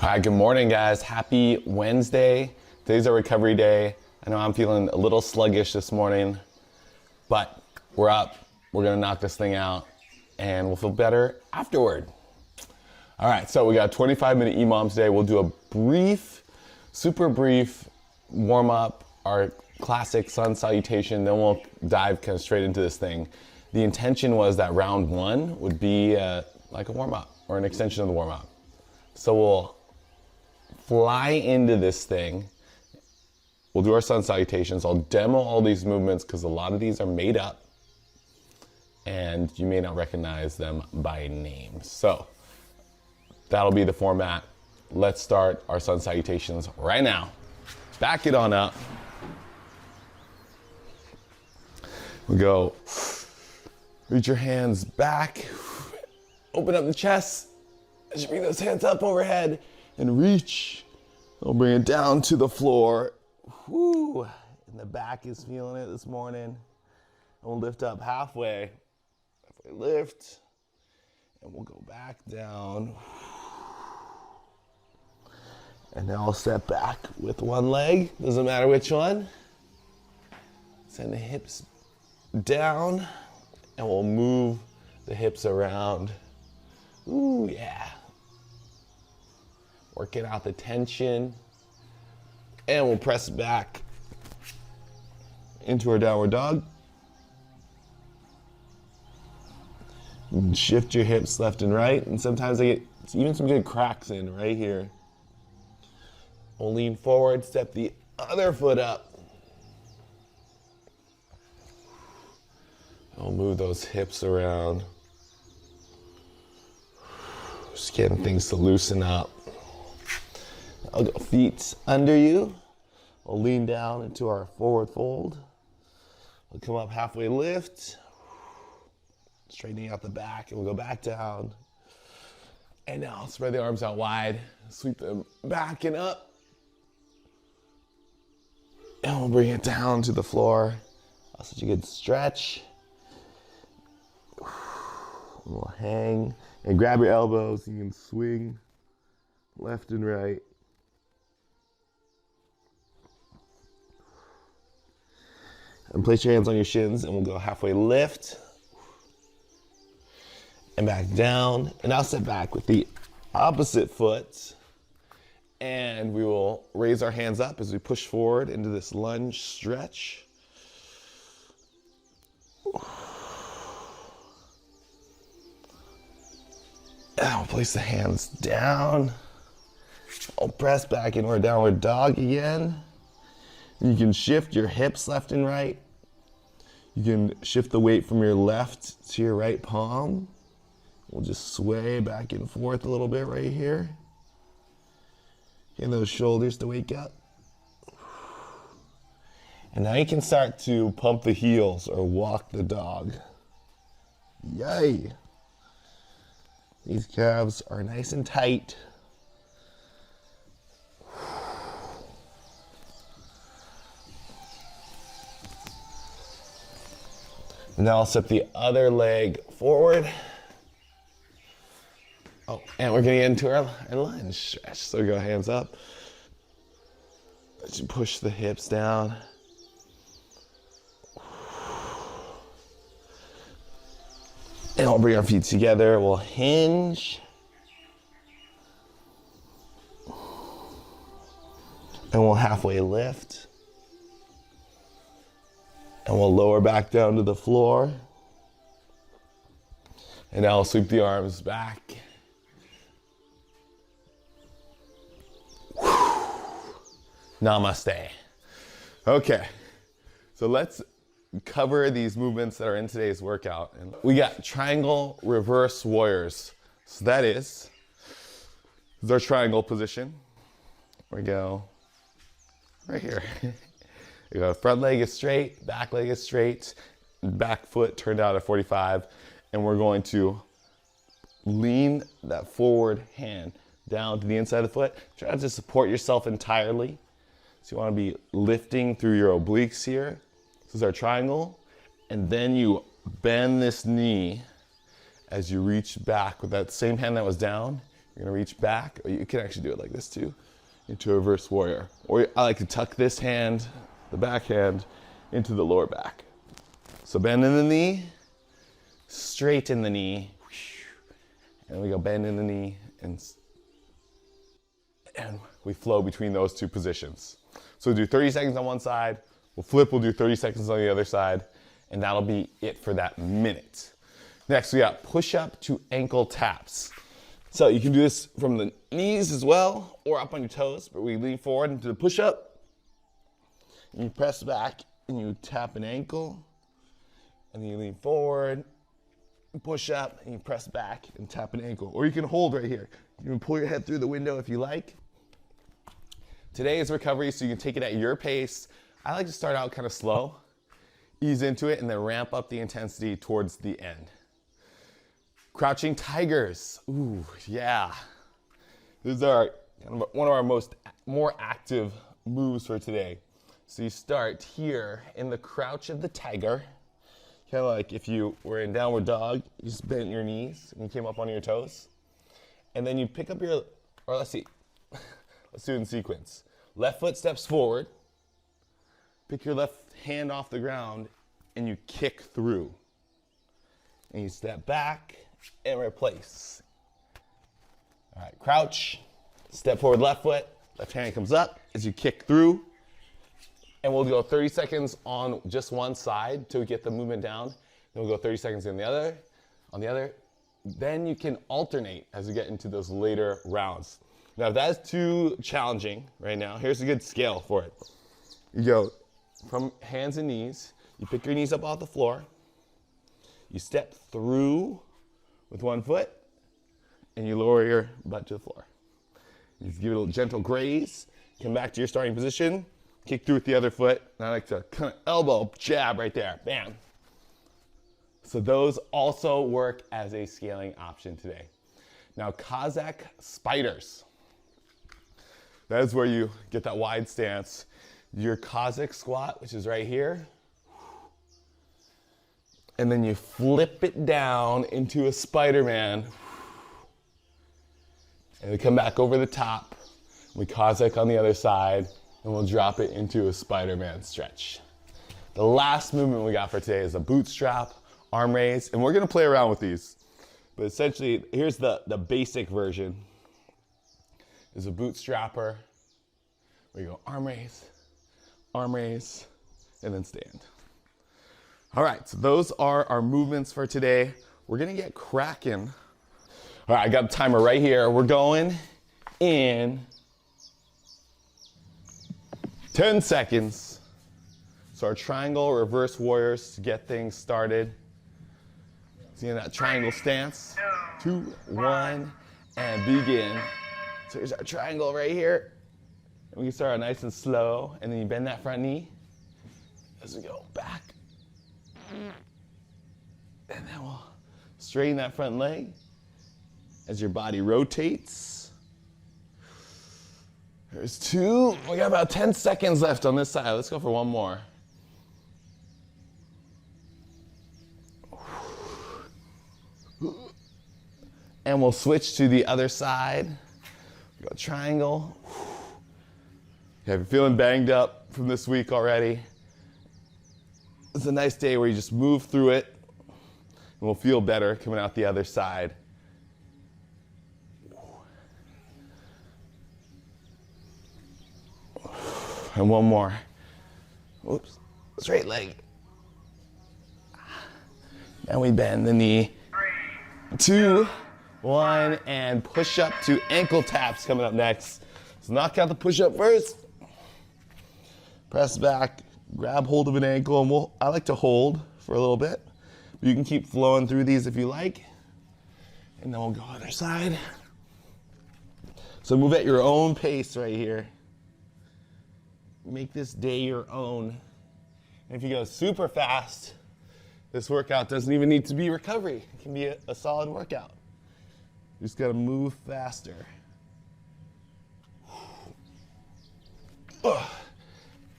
All right, good morning, guys. Happy Wednesday. Today's our recovery day. I know I'm feeling a little sluggish this morning, but we're up. We're gonna knock this thing out and we'll feel better afterward. All right, so we got a 25-minute EMOM today. We'll do a brief, super brief warm up, our classic sun salutation, then we'll dive kind of straight into this thing. The intention was that round one would be like a warm up or an extension of the warm up. So we'll fly into this thing. We'll do our sun salutations. I'll demo all these movements because a lot of these are made up and you may not recognize them by name. So that'll be the format. Let's start our sun salutations right now. Back it on up. We go, reach your hands back, open up the chest. As you bring those hands up overhead and reach, we'll bring it down to the floor. Whoo, and the back is feeling it this morning. And we'll lift up halfway lift, and we'll go back down. And now I'll step back with one leg, doesn't matter which one. Send the hips down, and we'll move the hips around. Ooh, yeah. Working out the tension. And we'll press back into our downward dog. And shift your hips left and right. And sometimes I get even some good cracks in right here. We'll lean forward, step the other foot up. We'll move those hips around. Just getting things to loosen up. I'll go feet under you. We'll lean down into our forward fold. We'll come up halfway lift. Straightening out the back, and we'll go back down. And now I'll spread the arms out wide. Sweep them back and up. And we'll bring it down to the floor. That's such a good stretch. We'll hang and grab your elbows. You can swing left and right. And place your hands on your shins, and we'll go halfway lift and back down. And I'll step back with the opposite foot, and we will raise our hands up as we push forward into this lunge stretch. And I'll place the hands down. I'll press back into our downward dog again. You can shift your hips left and right. You can shift the weight from your left to your right palm. We'll just sway back and forth a little bit right here. Getting those shoulders to wake up. And now you can start to pump the heels or walk the dog. Yay! These calves are nice and tight. Now I'll step the other leg forward. Oh, and we're gonna get into our lunge stretch. So we go hands up. As you push the hips down. And we'll bring our feet together. We'll hinge. And we'll halfway lift. And we'll lower back down to the floor. And now I'll sweep the arms back. Namaste. Okay, so let's cover these movements that are in today's workout. And we got triangle reverse warriors. So this is our triangle position. We go right here. You go, front leg is straight, back leg is straight, back foot turned out at 45, and we're going to lean that forward hand down to the inside of the foot. Try not to support yourself entirely. So you want to be lifting through your obliques here. This is our triangle. And then you bend this knee as you reach back with that same hand that was down. You're gonna reach back, or you can actually do it like this too, into a reverse warrior. Or I like to tuck this hand, the back hand, into the lower back. So bend in the knee, straighten the knee, and we go bend in the knee, and we flow between those two positions. So we'll do 30 seconds on one side, we'll flip, we'll do 30 seconds on the other side, and that'll be it for that minute. Next, we got push-up to ankle taps. So you can do this from the knees as well, or up on your toes, but we lean forward into the push-up, and you press back, and you tap an ankle, and then you lean forward, push up, and you press back and tap an ankle. Or you can hold right here. You can pull your head through the window if you like. Today is recovery, so you can take it at your pace. I like to start out kind of slow, ease into it, and then ramp up the intensity towards the end. Crouching tigers. Ooh, yeah. These are one of our more active moves for today. So you start here in the crouch of the tiger. Kind of like if you were in downward dog, you just bent your knees and you came up on your toes. And then you pick up your, or let's see, let's do it in sequence. Left foot steps forward, pick your left hand off the ground, and you kick through. And you step back and replace. All right, crouch, step forward left foot, left hand comes up as you kick through. And we'll go 30 seconds on just one side to get the movement down. Then we'll go 30 seconds on the other. Then you can alternate as you get into those later rounds. Now, if that is too challenging right now, here's a good scale for it. You go from hands and knees, you pick your knees up off the floor, you step through with one foot, and you lower your butt to the floor. You just give it a little gentle graze, come back to your starting position, kick through with the other foot, and I like to kind of elbow jab right there, bam. So those also work as a scaling option today. Now, Cossack spiders. That is where you get that wide stance. Your Cossack squat, which is right here. And then you flip it down into a Spider-Man. And we come back over the top. We Cossack on the other side, and we'll drop it into a Spider-Man stretch. The last movement we got for today is a bootstrap, arm raise, and we're gonna play around with these. But essentially, here's the basic version. Is a bootstrapper, where you go arm raise, and then stand. All right, so those are our movements for today. We're gonna get cracking. All right, I got a timer right here. We're going in 10 seconds. So our triangle reverse warriors to get things started. See in that triangle stance. 2, 1, and begin. So here's our triangle right here. And we can start out nice and slow, and then you bend that front knee as we go back. And then we'll straighten that front leg as your body rotates. There's 2. We got about 10 seconds left on this side. Let's go for one more. And we'll switch to the other side. We go triangle. Yeah, if you're feeling banged up from this week already, it's a nice day where you just move through it, and we'll feel better coming out the other side. And one more. Oops, straight leg. And we bend the knee. 2, 1, and push up to ankle taps coming up next. So knock out the push up first. Press back, grab hold of an ankle, and I like to hold for a little bit. You can keep flowing through these if you like. And then we'll go other side. So move at your own pace right here. Make this day your own. And if you go super fast, this workout doesn't even need to be recovery. It can be a solid workout. You just gotta move faster.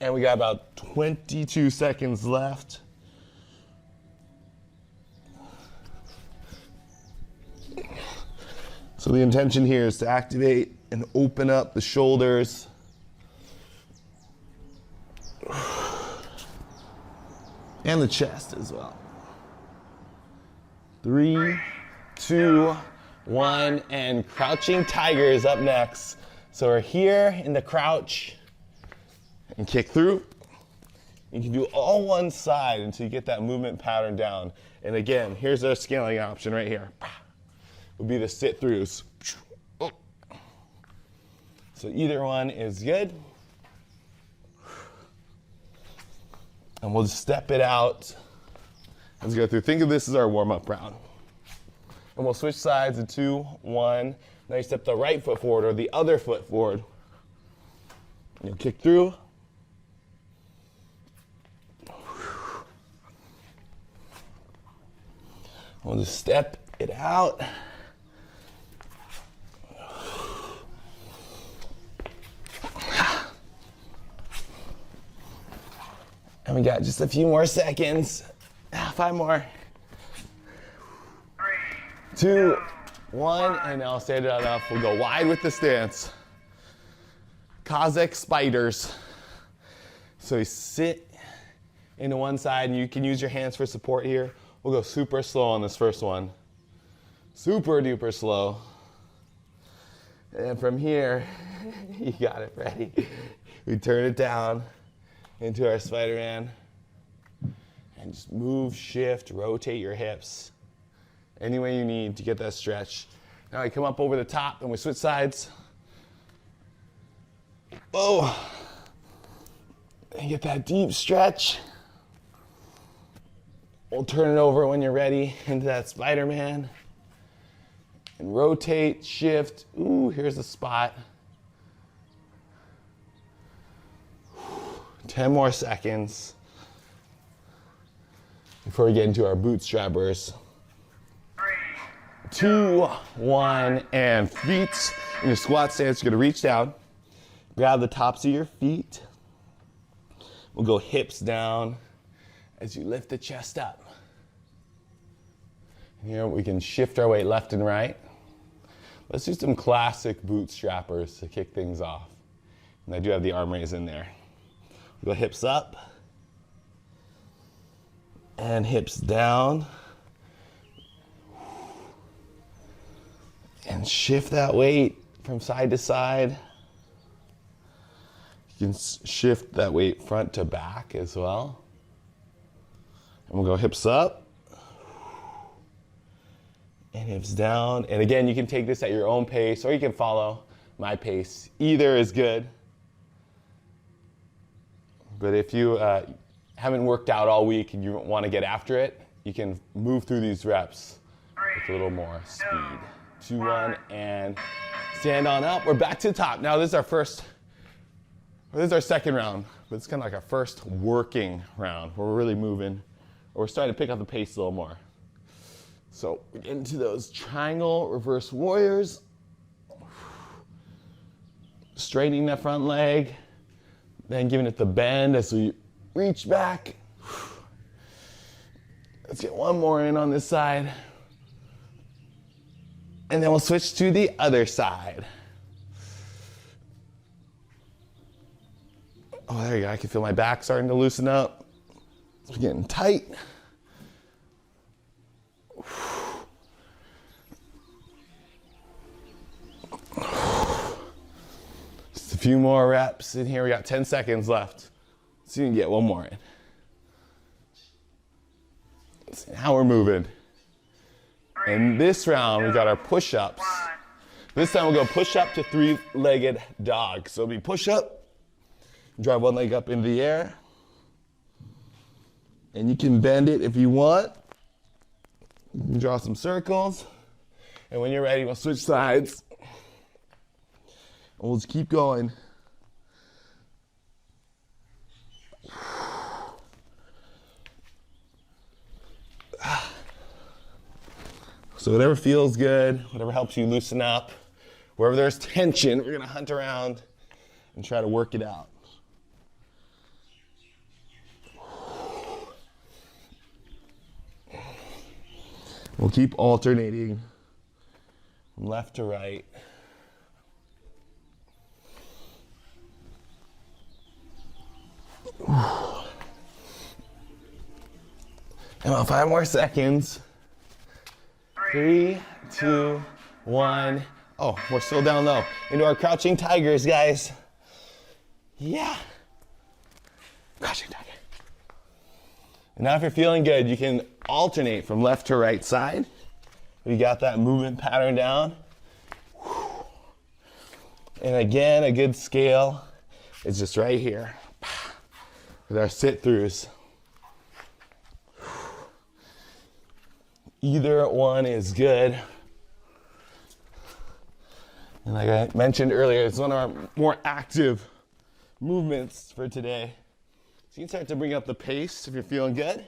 And we got about 22 seconds left. So the intention here is to activate and open up the shoulders. And the chest as well. 3, 2, 1, and crouching tiger is up next. So we're here in the crouch and kick through. You can do all one side until you get that movement pattern down. And again, here's our scaling option right here. Would be the sit throughs. So either one is good. And we'll just step it out as we go through. Think of this as our warm-up round. And we'll switch sides in 2, 1. Now you step the right foot forward or the other foot forward. You'll kick through. We'll just step it out. And we got just a few more seconds. 5 more. 3, 2, 1, and now stand it up. We'll go wide with the stance. Cossack spiders. So you sit into one side, and you can use your hands for support here. We'll go super slow on this first one. Super duper slow. And from here, you got it, ready. We turn it down into our Spider-Man. And just move, shift, rotate your hips any way you need to get that stretch. Now we come up over the top and we switch sides. Whoa. And get that deep stretch. We'll turn it over when you're ready into that Spider-Man. And rotate, shift. Ooh, here's the spot. 10 more seconds before we get into our bootstrappers. 3, 2, 1, and feet. In your squat stance, you're gonna reach down, grab the tops of your feet. We'll go hips down as you lift the chest up. And here we can shift our weight left and right. Let's do some classic bootstrappers to kick things off. And I do have the arm raise in there. We'll go hips up and hips down. And shift that weight from side to side. You can shift that weight front to back as well. And we'll go hips up and hips down. And again, you can take this at your own pace or you can follow my pace. Either is good. But if you haven't worked out all week and you want to get after it, you can move through these reps with a little more speed. 2, 1, and stand on up. We're back to the top. Now this is our second round, but it's kind of like our first working round where we're really moving, or we're starting to pick up the pace a little more. So we get into those triangle reverse warriors. Straightening that front leg. Then giving it the bend as we reach back. Let's get one more in on this side. And then we'll switch to the other side. Oh, there you go. I can feel my back starting to loosen up. It's getting tight. Just a few more reps in here. We got 10 seconds left. So you can get one more in. Let's see how we're moving. In this round, we got our push-ups. This time we'll go push-up to three-legged dog. So it'll be push-up, drive one leg up into the air, and you can bend it if you want. You can draw some circles, and when you're ready, we'll switch sides. And we'll just keep going. So whatever feels good, whatever helps you loosen up, wherever there's tension, we're gonna hunt around and try to work it out. We'll keep alternating from left to right. And about 5 more seconds. 3, 2, 1. Oh, we're still down low. Into our crouching tigers, guys. Yeah. Crouching tiger. And now if you're feeling good, you can alternate from left to right side. We got that movement pattern down. And again, a good scale is just right here with our sit-throughs. Either one is good. And like I mentioned earlier, it's one of our more active movements for today. So you can start to bring up the pace if you're feeling good.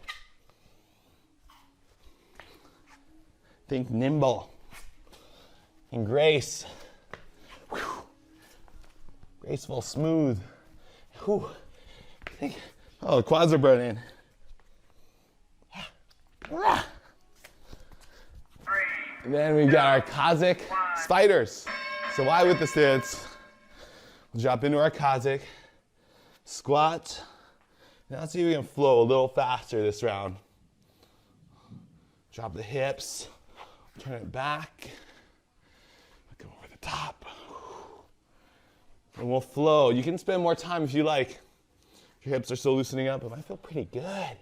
Think nimble and grace. Whew. Graceful, smooth. Whew. Think, oh, the quads are burning. And then we've got our Cossack spiders. So why with the stance? We'll drop into our Cossack, squat. Now let's see if we can flow a little faster this round. Drop the hips, turn it back, come over the top. And we'll flow. You can spend more time if you like. If your hips are still loosening up, but I feel pretty good.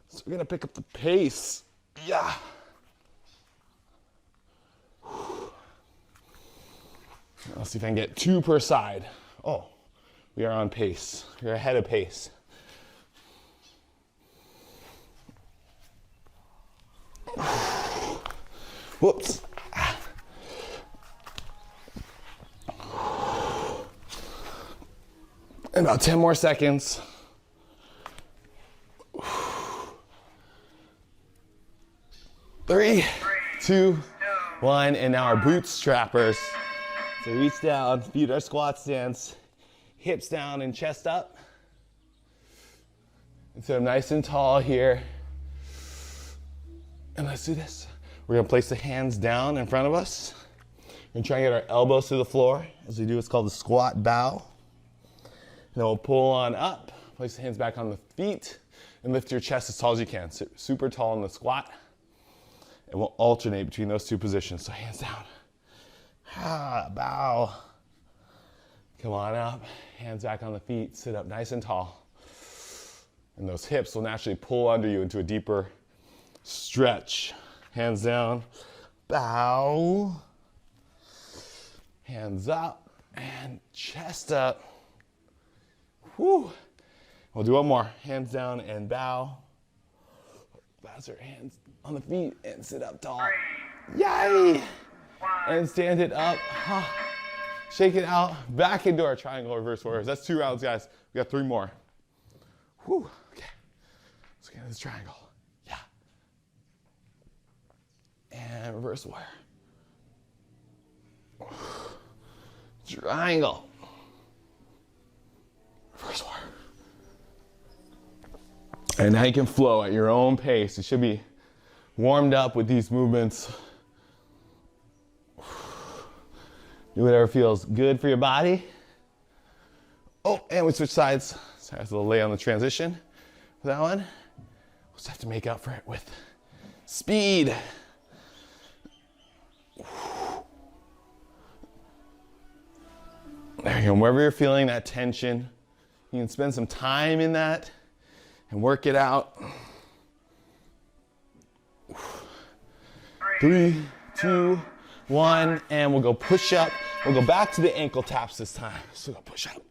So we're gonna pick up the pace. Yeah. Let's see if I can get 2 per side. Oh, we are on pace. We're ahead of pace. Whoops. And about 10 more seconds. 3, 2, 1, and now our boot strappers. So reach down, feet our squat stance, hips down and chest up. And so I'm nice and tall here. And let's do this. We're gonna place the hands down in front of us. We're gonna try and get our elbows to the floor as we do what's called the squat bow. And then we'll pull on up, place the hands back on the feet, and lift your chest as tall as you can. So super tall in the squat. And we'll alternate between those 2 positions. So hands down. Bow. Come on up, hands back on the feet, sit up nice and tall. And those hips will naturally pull under you into a deeper stretch. Hands down, bow. Hands up and chest up. Whew. We'll do one more. Hands down and bow. Bounce your hands on the feet and sit up tall. Yay! And stand it up. Shake it out. Back into our triangle reverse warriors. That's 2 rounds, guys. We got 3 more. Whew. Okay. Let's get into this triangle. Yeah. And reverse warrior. Triangle. Reverse warrior. And now you can flow at your own pace. You should be warmed up with these movements. Do whatever feels good for your body. Oh, and we switch sides. Sorry, I was a little late on the transition for that one. We'll just have to make up for it with speed. There you go. Wherever you're feeling that tension, you can spend some time in that and work it out. 3, 2, 1, and we'll go push up. We'll go back to the ankle taps this time. So go push up.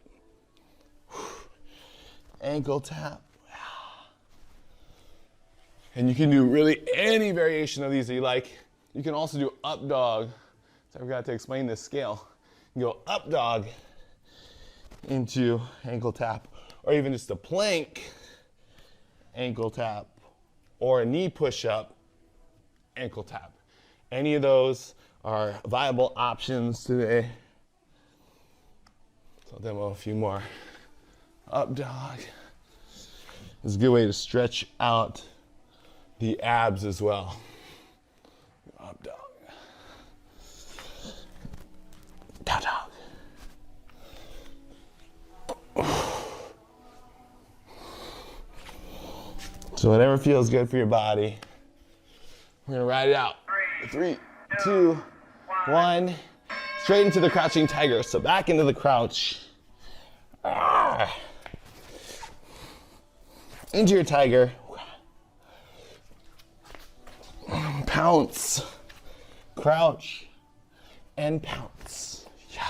Ankle tap. And you can do really any variation of these that you like. You can also do up dog. So I forgot to explain this scale. You go up dog into ankle tap, or even just a plank ankle tap, or a knee push up ankle tap. Any of those are viable options today. So I'll demo a few more. Up dog is a good way to stretch out the abs as well. Up dog. So whatever feels good for your body. We're gonna ride it out. 3, 2, 1. Straight into the crouching tiger. So back into the crouch. Into your tiger. Pounce. Crouch. And pounce. Yeah.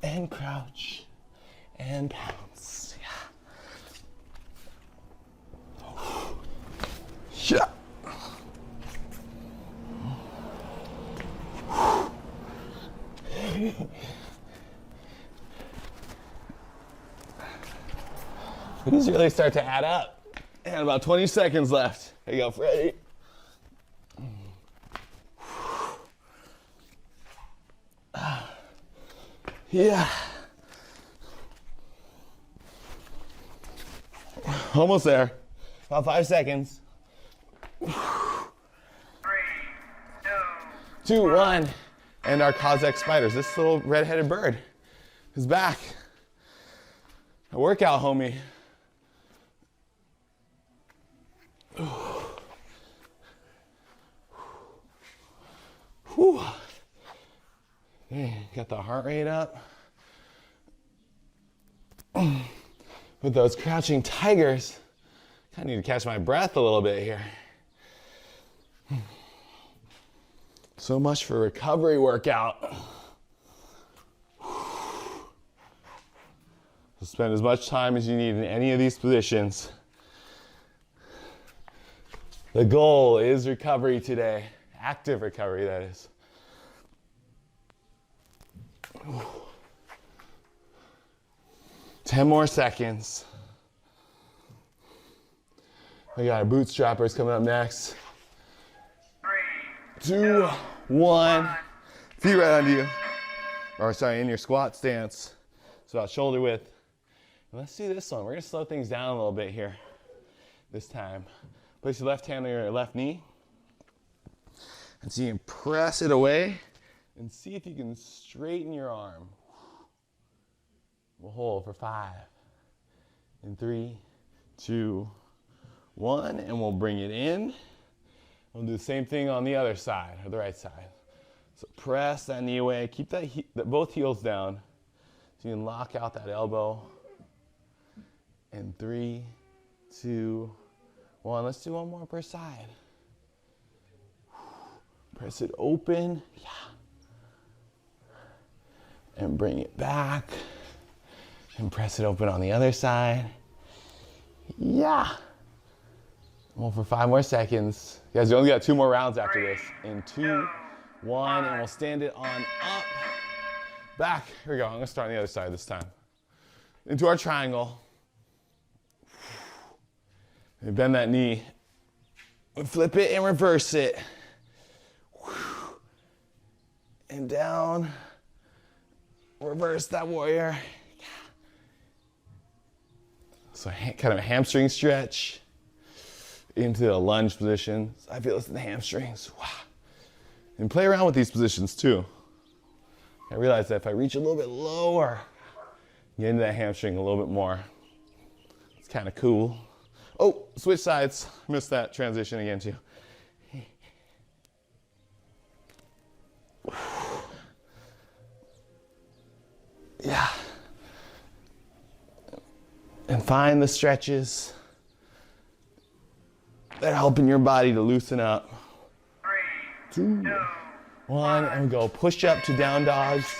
And crouch. And pounce. Yeah. Yeah. These really start to add up. And about 20 seconds left. Here you go, Freddie. Yeah. Almost there. About 5 seconds. 3, 2, 1. And our Cossack spiders. This little red-headed bird is back. A workout, homie. Whew. Got the heart rate up. With those crouching tigers, I need to catch my breath a little bit here. So much for recovery workout. So spend as much time as you need in any of these positions. The goal is recovery today. Active recovery, that is. 10 more seconds. We got our bootstrappers coming up next. 3, 2, 1. Feet right under you. Or sorry, in your squat stance. It's about shoulder width. Let's do this one. We're gonna slow things down a little bit here this time. Place your left hand on your left knee. And see you can press it away and see if you can straighten your arm. We'll hold for 5, and 3, 2, 1, and we'll bring it in. We'll do the same thing on the other side, or the right side. So press that knee away, keep both heels down so you can lock out that elbow. And 3, 2, 1. Let's do one more per side. Press it open, yeah. And bring it back. And press it open on the other side. Yeah. Well, for 5 more seconds. Guys, we only got 2 more rounds after this. In 2, 1, and we'll stand it on up. Back. Here we go. I'm gonna start on the other side this time. Into our triangle. And bend that knee. And flip it and reverse it. And down. Reverse that warrior. So kind of a hamstring stretch into a lunge position. So I feel this in the hamstrings. Wow. And play around with these positions too. I realize that if I reach a little bit lower, get into that hamstring a little bit more. It's kind of cool. Oh, switch sides. Missed that transition again too. Yeah. And find the stretches that are helping your body to loosen up. 3, 2, 1, and go push up to down dogs.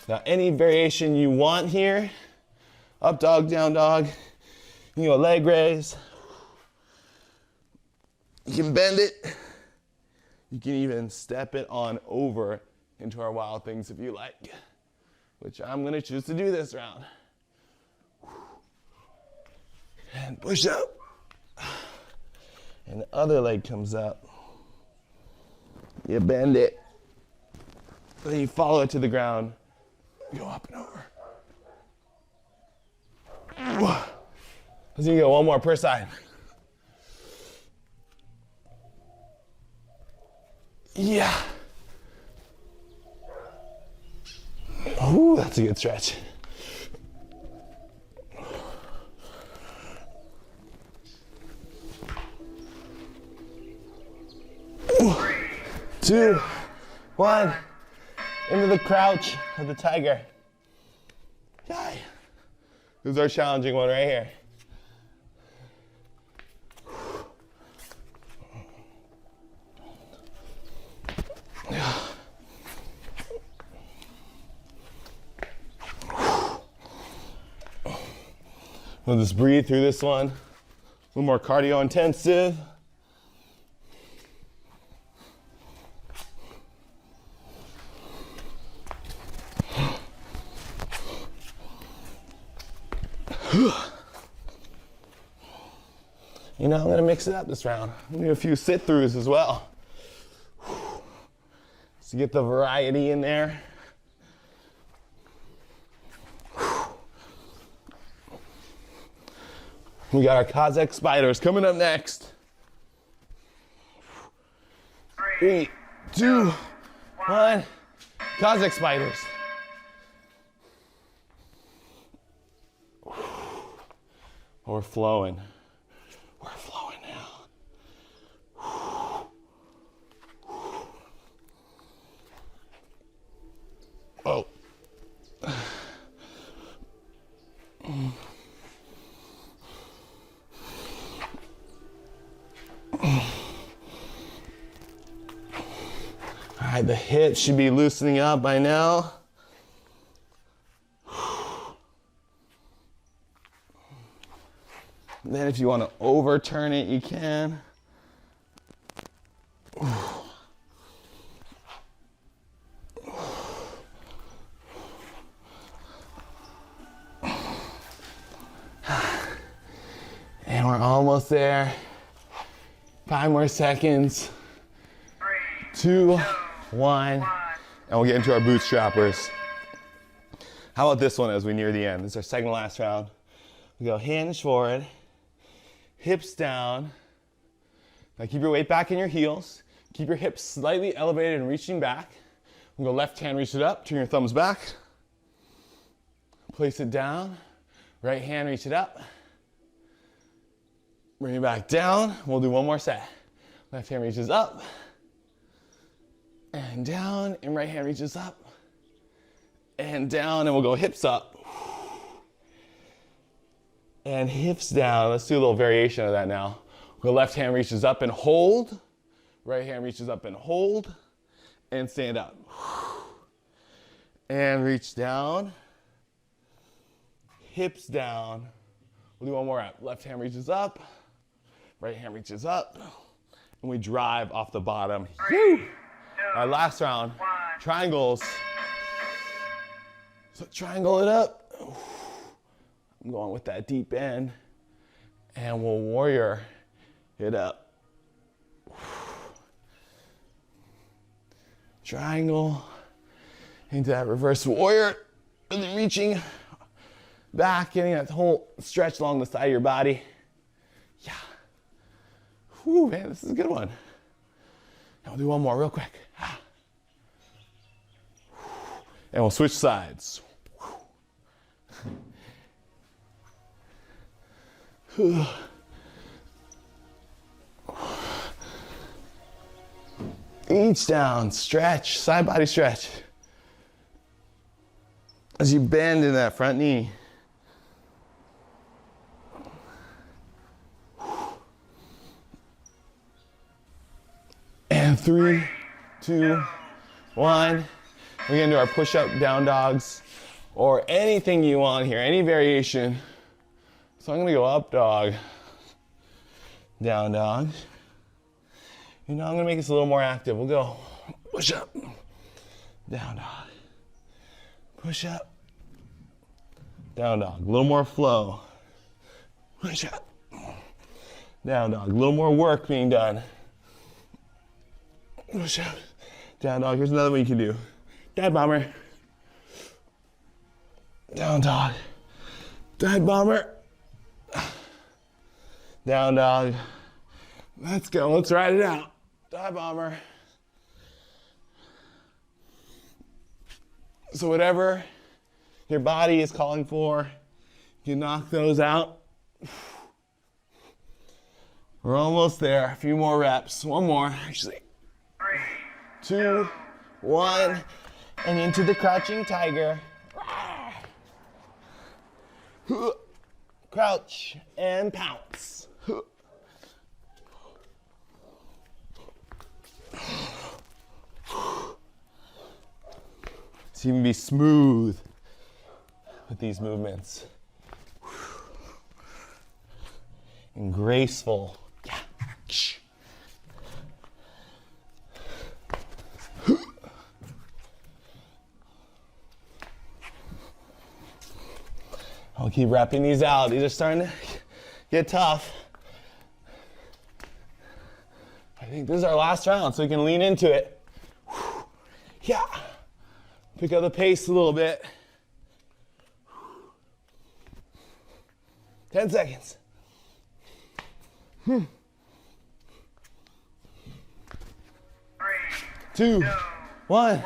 Now any variation you want here, up dog, down dog, you can go leg raise. You can bend it. You can even step it on over into our wild things if you like, which I'm gonna choose to do this round. And push up. And the other leg comes up. You bend it. Then you follow it to the ground. Go up and over. Let's go 1 more per side. Yeah. Ooh, that's a good stretch. 2, 1. Into the crouch of the tiger. Yay. This is our challenging one right here. We'll just breathe through this one. A little more cardio intensive. You know, I'm gonna mix it up this round. I'm gonna do a few sit-throughs as well. Just to get the variety in there. We got our Kazakh spiders coming up next. 3, 2, 1. Kazakh spiders. We're flowing. We're flowing now. Oh. All right, the hips should be loosening up by now. Then if you want to overturn it, you can. And we're almost there. 5 more seconds. 2, 1. And we'll get into our bootstrappers. How about this one as we near the end? This is our second to last round. We go hinge forward, hips down. Now keep your weight back in your heels. Keep your hips slightly elevated and reaching back. We'll go left hand, reach it up, turn your thumbs back. Place it down. Right hand, reach it up. Bring it back down. We'll do one more set. Left hand reaches up and down, and right hand reaches up and down, and we'll go hips up and hips down. Let's do a little variation of that now. We'll go left hand reaches up and hold. Right hand reaches up and hold and stand up. And reach down. Hips down. We'll do one more rep. Left hand reaches up. Right hand reaches up. And we drive off the bottom. 3, 2, our last round. 1. Triangles. So triangle it up. I'm going with that deep end. And we'll warrior it up. Triangle into that reverse warrior. Really reaching back, getting that whole stretch along the side of your body. Yeah. Whew, man, this is a good one. And we'll do one more real quick. And we'll switch sides. Each down, stretch, side body stretch. As you bend in that front knee. And 3, 2, 1. We're gonna do our push-up down dogs or anything you want here, any variation. So I'm gonna go up dog, down dog. You know, I'm gonna make this a little more active. We'll go push up, down dog, push up, down dog. A little more flow. Push up, down dog. A little more work being done. Push up, down dog. Here's another one you can do. Dive bomber, down dog, dive bomber, down dog. Let's go, let's ride it out. Dive bomber. So whatever your body is calling for, you knock those out. We're almost there, a few more reps, one more actually. 3, 2, 1, and into the crouching tiger. Crouch and pounce. So you can be smooth with these movements. And graceful. Yeah. I'll keep wrapping these out. These are starting to get tough. I think this is our last round, so we can lean into it. Yeah. Pick up the pace a little bit. 10 seconds. 3, 2, 1.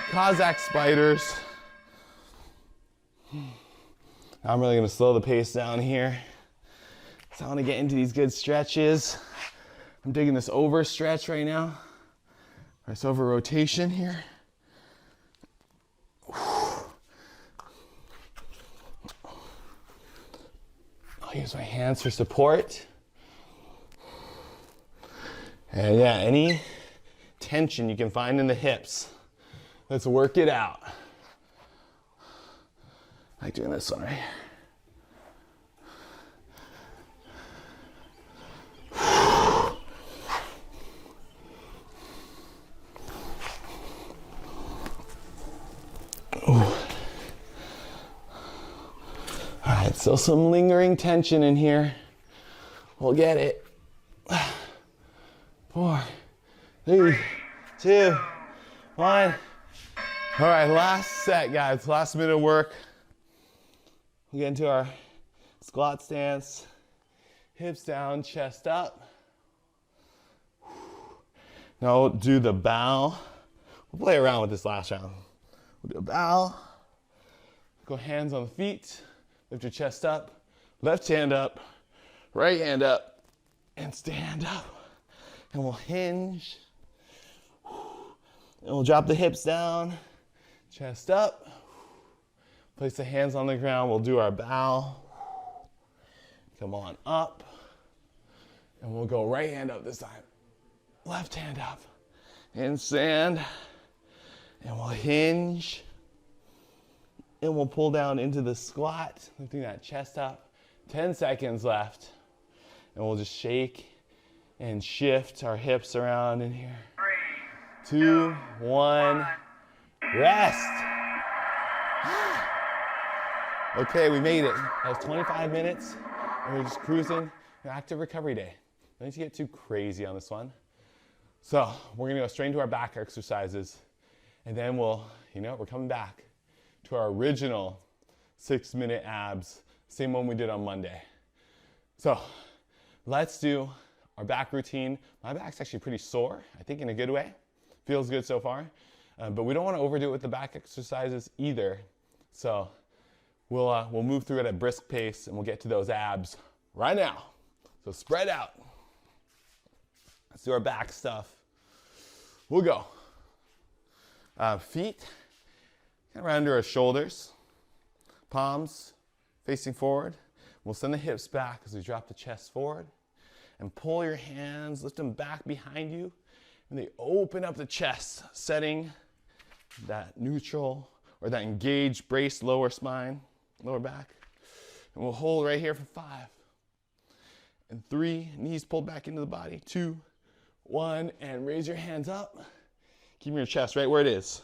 Cossack spiders. Now I'm really gonna slow the pace down here. So I wanna get into these good stretches. I'm digging this over stretch right now. This over rotation here. I'll use my hands for support. And yeah, any tension you can find in the hips, let's work it out. I like doing this one right here. Still some lingering tension in here. We'll get it. 4, 3, 2, 1. All right, last set, guys. Last minute of work. We'll get into our squat stance. Hips down, chest up. Now we'll do the bow. We'll play around with this last round. We'll do a bow. Go hands on the feet. Lift your chest up, left hand up, right hand up, and stand up. And we'll hinge. And we'll drop the hips down, chest up. Place the hands on the ground. We'll do our bow. Come on up. And we'll go right hand up this time. Left hand up. And stand. And we'll hinge. And we'll pull down into the squat, lifting that chest up. 10 seconds left. And we'll just shake and shift our hips around in here. 3, 2, 1. Rest. Okay, we made it. That was 25 minutes, and we're just cruising. Active recovery day. Don't need to get too crazy on this one. So we're gonna go straight into our back exercises, and then we're coming back to our original 6-minute abs, same one we did on Monday. So let's do our back routine. My back's actually pretty sore, I think in a good way. Feels good so far, but we don't want to overdo it with the back exercises either. So we'll move through it at a brisk pace, and we'll get to those abs right now. So spread out. Let's do our back stuff. We'll go. Feet around under our shoulders, palms facing forward. We'll send the hips back as we drop the chest forward, and pull your hands, lift them back behind you, and they open up the chest, setting that neutral or that engaged, braced lower spine, lower back. And we'll hold right here for 5 and 3, knees pulled back into the body, 2, 1, and raise your hands up. Keep your chest right where it is.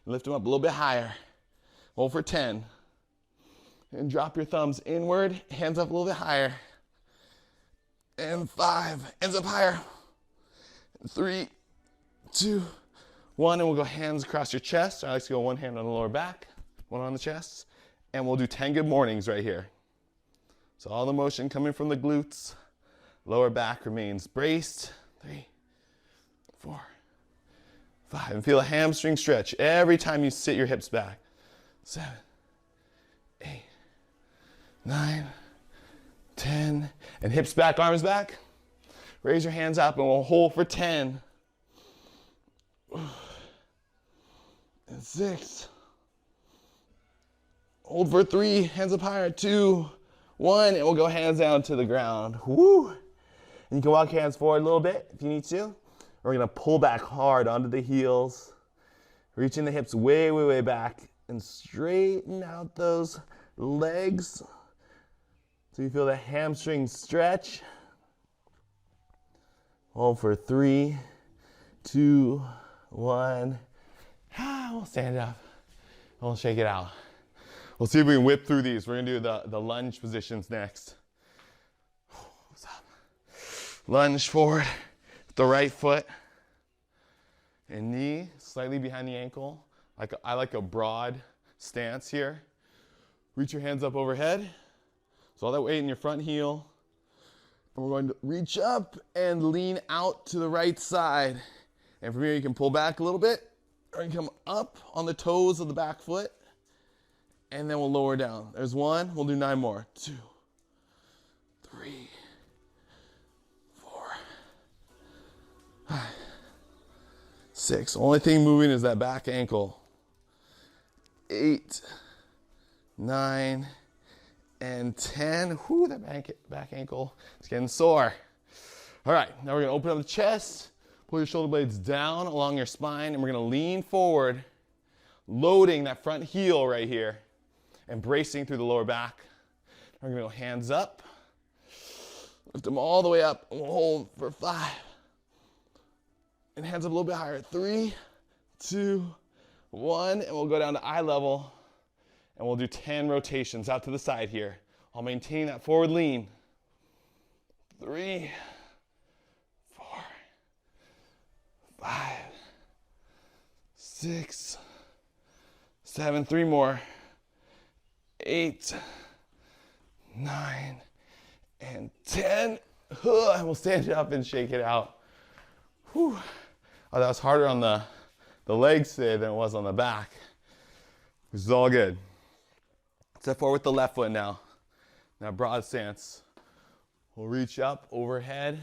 Lift them up a little bit higher. Hold for 10. And drop your thumbs inward, hands up a little bit higher. And 5, hands up higher. 3, 2, 1, and we'll go hands across your chest. I like to go one hand on the lower back, one on the chest. And we'll do 10 good mornings right here. So all the motion coming from the glutes. Lower back remains braced. 3, 4, 5. And feel a hamstring stretch every time you sit your hips back. 7, 8, 9, 10. And hips back, arms back. Raise your hands up, and we'll hold for 10. And 6. Hold for 3, hands up higher, 2, 1, and we'll go hands down to the ground. Woo! And you can walk your hands forward a little bit if you need to. We're gonna pull back hard onto the heels, reaching the hips way, way, way back, and straighten out those legs so you feel the hamstring stretch. Hold for 3, 2, 1. We'll stand up. We'll shake it out. We'll see if we can whip through these. We're gonna do the lunge positions next. What's up? Lunge forward, the right foot and knee slightly behind the ankle. I like a broad stance here. Reach your hands up overhead. So all that weight in your front heel. And we're going to reach up and lean out to the right side. And from here you can pull back a little bit, or you can come up on the toes of the back foot. And then we'll lower down. There's 1, we'll do 9 more. 2, 3, 4, 5, 6. Only thing moving is that back ankle. 8, 9, and 10. Whew, that back ankle is getting sore. All right, now we're gonna open up the chest, pull your shoulder blades down along your spine, and we're gonna lean forward, loading that front heel right here, and bracing through the lower back. We're gonna go hands up, lift them all the way up, and we'll hold for 5. And hands up a little bit higher. 3, 2, 1, and we'll go down to eye level, and we'll do 10 rotations out to the side here. I'll maintain that forward lean. 3, 4, 5, 6, 7, 3 more. 8, 9, and 10. And we'll stand up and shake it out. Whew. Oh, that was harder on the legs today than it was on the back. This is all good. Step forward with the left foot now. Now broad stance. We'll reach up overhead.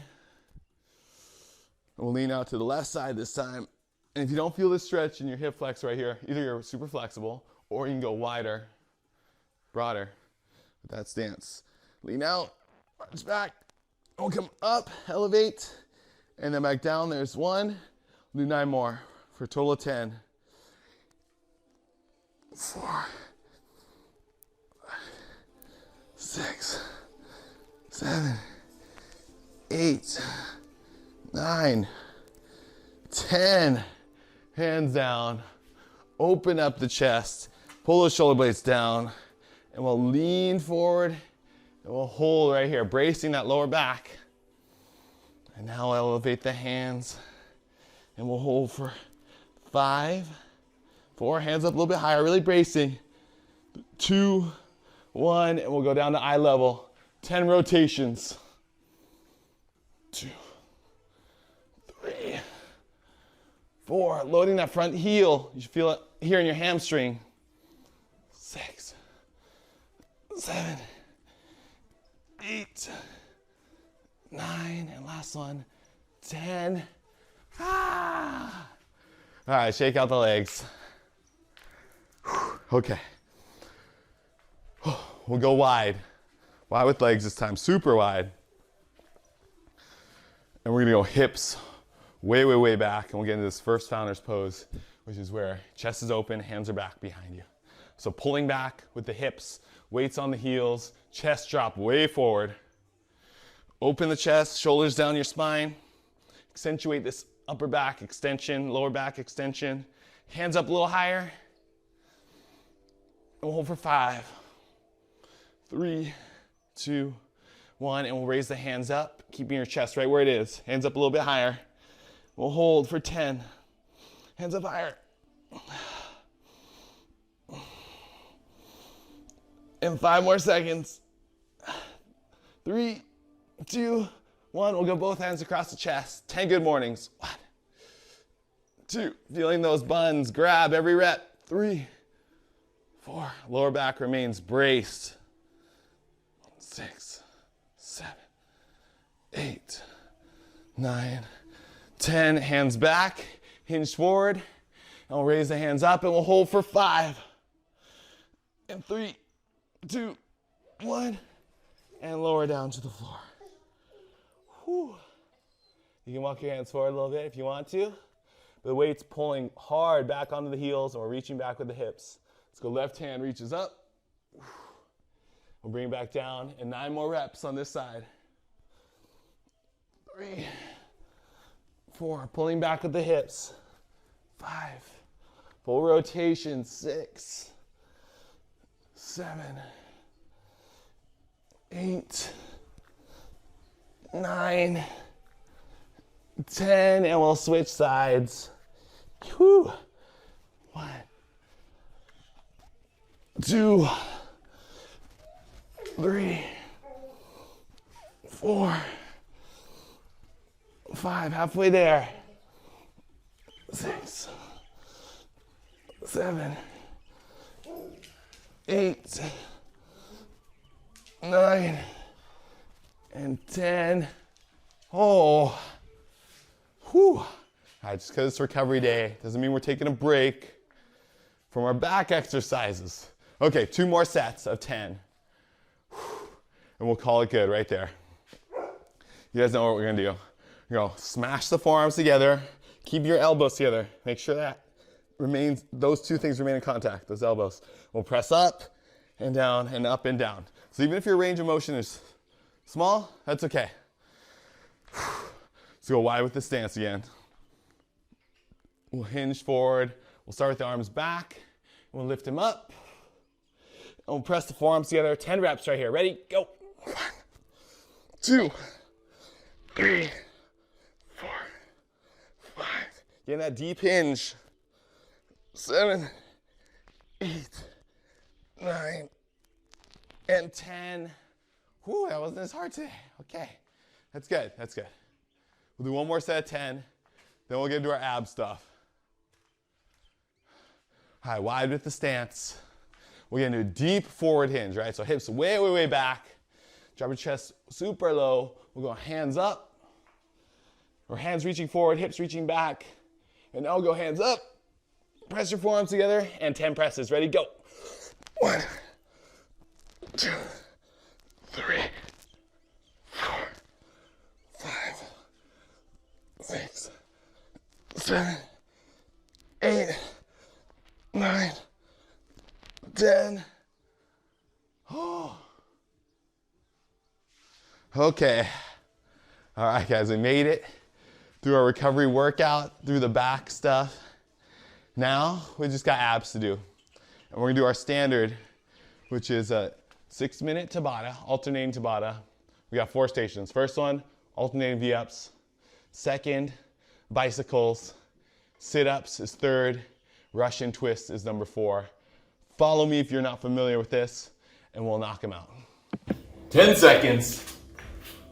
And we'll lean out to the left side this time. And if you don't feel this stretch in your hip flex right here, either you're super flexible or you can go wider, broader with that stance. Lean out, arch back. We'll come up, elevate, and then back down. There's 1. We'll do 9 more for a total of 10. 4, 6, 7, 8, 9, 10. Hands down. Open up the chest. Pull those shoulder blades down. And we'll lean forward. And we'll hold right here, bracing that lower back. And now elevate the hands. And we'll hold for 5, 4, hands up a little bit higher, really bracing. 2, 1, and we'll go down to eye level. 10 rotations. 2, 3, 4, loading that front heel. You should feel it here in your hamstring. 6, 7, 8, 9, and last one, 10. All right, shake out the legs. Okay. We'll go wide. Wide with legs this time, super wide. And we're gonna go hips way, way, way back, and we'll get into this first founder's pose, which is where chest is open, hands are back behind you. So pulling back with the hips, weights on the heels, chest drop way forward. Open the chest, shoulders down your spine. Accentuate this upper back extension, lower back extension. Hands up a little higher. And we'll hold for 5, 3, 2, 1, and we'll raise the hands up, keeping your chest right where it is. Hands up a little bit higher. We'll hold for 10. Hands up higher. And 5 more seconds. 3, 2, 1. We'll go both hands across the chest. 10 good mornings. 1, 2. Feeling those buns. Grab every rep. 3, 4. Lower back remains braced. 6, 7, 8, 9, 10. Hands back. hinge forward, and we'll raise the hands up and we'll hold for 5, and 3, 2, 1, and lower down to the floor. Whew. You can walk your hands forward a little bit if you want to. But the weight's pulling hard back onto the heels, and we're reaching back with the hips. Let's go left hand reaches up. We'll bring it back down, and 9 more reps on this side. 3, 4, pulling back with the hips. 5, full rotation. 6, 7, 8, 9, 10, and we'll switch sides. Whew. 1, 2, 3, 4, 5, halfway there. 6, 7, 8, 9, and 10. Oh. Whew. All right, just because it's recovery day doesn't mean we're taking a break from our back exercises. Okay, 2 more sets of 10. And we'll call it good right there. You guys know what we're gonna do. You're gonna smash the forearms together, keep your elbows together. Make sure that those 2 things remain in contact, those elbows. We'll press up and down and up and down. So even if your range of motion is small, that's okay. Let's go wide with the stance again. We'll hinge forward. We'll start with the arms back. We'll lift them up. And we'll press the forearms together. 10 reps right here. Ready? Go. 1, 2, 3, 4, 5. Getting that deep hinge. 7, 8, 9, and 10. Whew, that wasn't as hard today. Okay, that's good, that's good. We'll do 1 more set of 10, then we'll get into our ab stuff. All right, wide with the stance. We're gonna do a deep forward hinge, right? So hips way, way, way back. Drop your chest super low. We'll go hands up, or hands reaching forward, hips reaching back. And now we'll go hands up. Press your forearms together, and 10 presses. Ready, go. 1, 2, 3, 4, 5, 6, 7, 8, 9, 10. Oh. Okay. All right, guys, we made it through our recovery workout, through the back stuff. Now we just got abs to do. And we're gonna do our standard, which is a 6-minute Tabata, alternating Tabata. We got 4 stations. First one, alternating V-ups. Second, bicycles. Sit-ups is 3rd. Russian twist is number 4. Follow me if you're not familiar with this, and we'll knock them out. 10 seconds.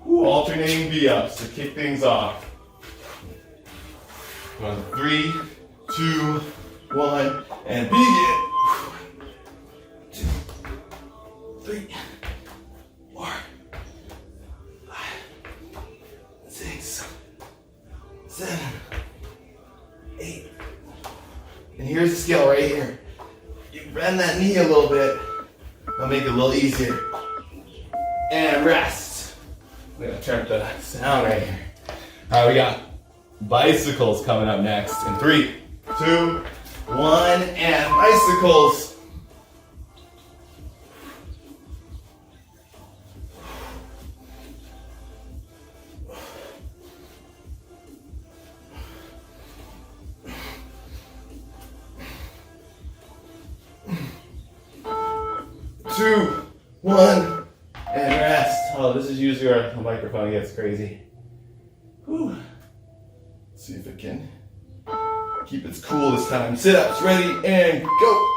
Ooh, alternating V-ups to kick things off. 3, 2, 1, and begin. 2, 3, 4, 5, 6, 7, 8. And here's the scale right here. You bend that knee a little bit. That'll make it a little easier. And rest. I'm gonna turn up the sound right here. All right, we got bicycles coming up next. In 3, 2, 1, and bicycles. Two, 1, and rest. Oh, this is usually where the microphone gets crazy. Whew. Let's see if it can keep its cool this time. Sit-ups, ready, and go.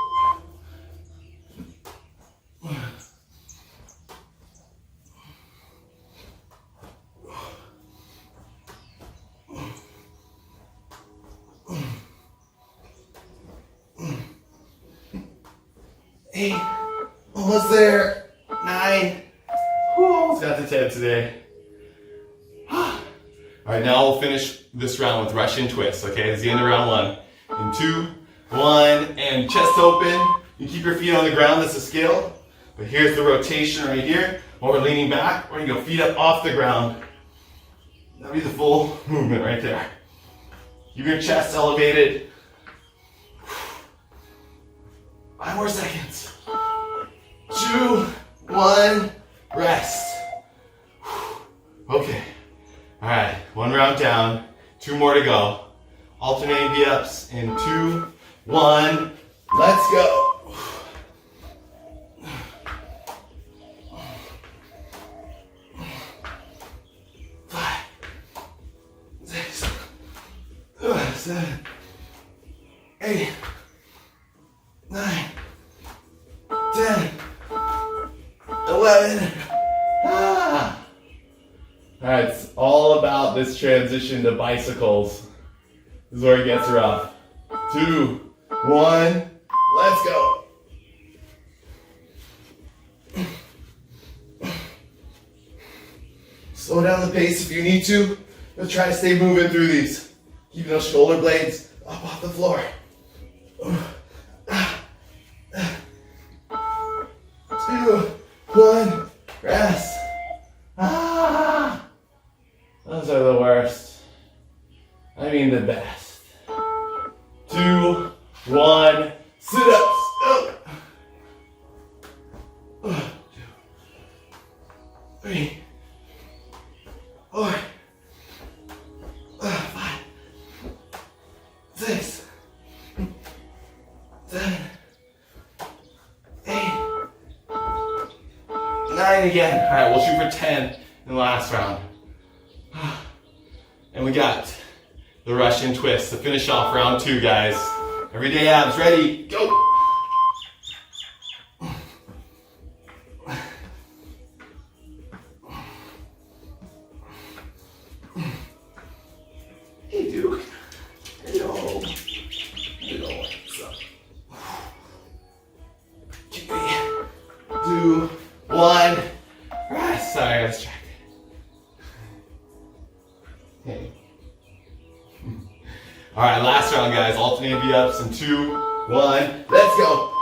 Eight. Almost there. 9. Whew, almost got to 10 today. All All right, now we'll finish this round with Russian twists, okay? It's the end of round one. In 2, 1, and chest open. You keep your feet on the ground, that's a skill. But here's the rotation right here. While we're leaning back, we're gonna go feet up off the ground. That'll be the full movement right there. Keep your chest elevated. 5 more seconds. 2, 1, rest. Okay. All right, 1 round down, 2 more to go. Alternating V-ups in 2, 1, let's go. 5, 6, 7, 8, 9, 10, 11. All right, it's all about this transition to bicycles. This is where it gets rough. 2, 1, let's go. Slow down the pace if you need to, but try to stay moving through these. Keeping those shoulder blades up off the floor. 2, 1, rest. Those are the worst. I mean the best. 2, 1, sit-ups. 2, 3, 4, 5, 6, 7, 8, 9 again. All right, we'll shoot for 10 in the last round. And we got the Russian twist to finish off round 2, guys. Everyday abs, ready, go! Hey, Duke. Hello. Hello, what's up? 3, 2, 1. Rest. Sorry, let's check. Okay. All right, last round, guys. Alternating V-ups in 2, 1. Let's go.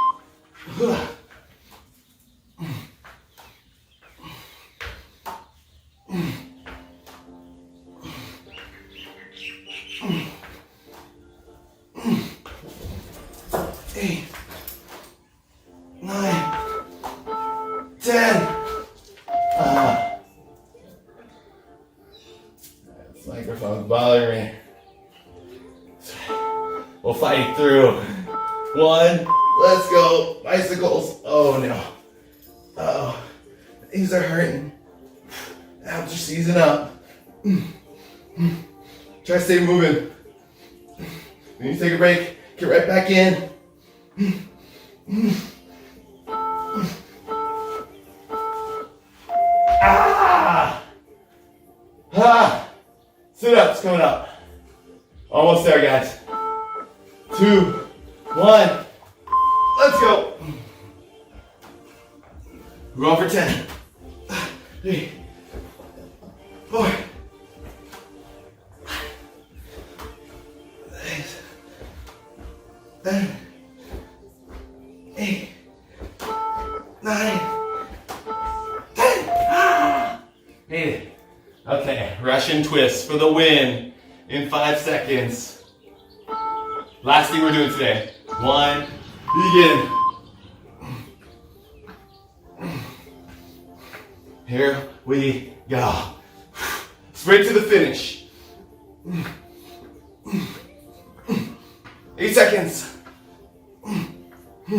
8, 9, 10. This microphone's bothering me. We'll fight through. 1, let's go. Bicycles. Oh no. Uh-oh. These are hurting. Abs are seizing up. Try to stay moving. When you take a break, get right back in. Sit-ups coming up. Almost there, guys. 2, 1. Let's go. We're going for 10. 3, 4, 6, 7, 8, 9, 10. Made it. Okay, Russian twist for the win in 5 seconds. Last thing we're doing today. 1, begin. Here we go. Sprint to the finish. 8 seconds. 2,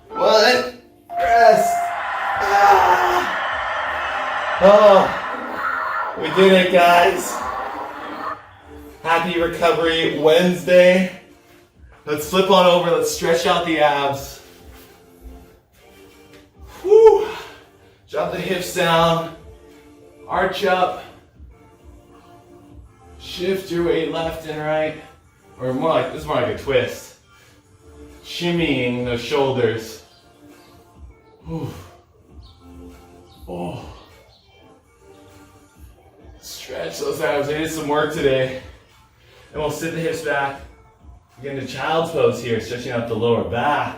1, rest. Oh, we did it, guys. Happy Recovery Wednesday. Let's flip on over. Let's stretch out the abs. Whew. Drop the hips down. Arch up. Shift your weight left and right. Or more like, this is more like a twist. Shimmying the shoulders. Whew. Oh. stretch those abs. I did some work today. And we'll sit the hips back. Get into child's pose here, stretching out the lower back.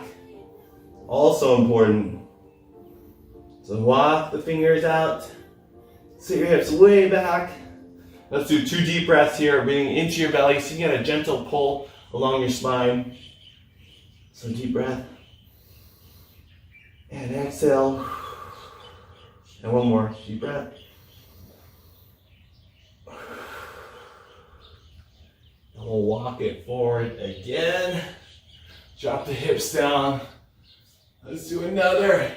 Also important. So walk the fingers out. Sit your hips way back. Let's do 2 deep breaths here, breathing into your belly, so you get a gentle pull along your spine. So deep breath. And exhale. And one more, deep breath. And we'll walk it forward again. Drop the hips down. Let's do another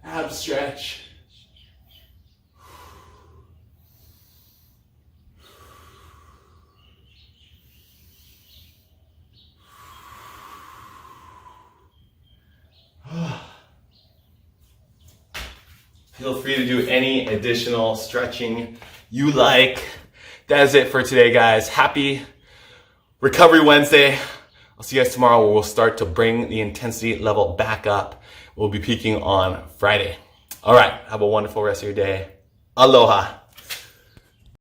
ab stretch. Feel free to do any additional stretching you like. That is it for today, guys. Happy Recovery Wednesday. I'll see you guys tomorrow where we'll start to bring the intensity level back up. We'll be peaking on Friday. All right, have a wonderful rest of your day. Aloha.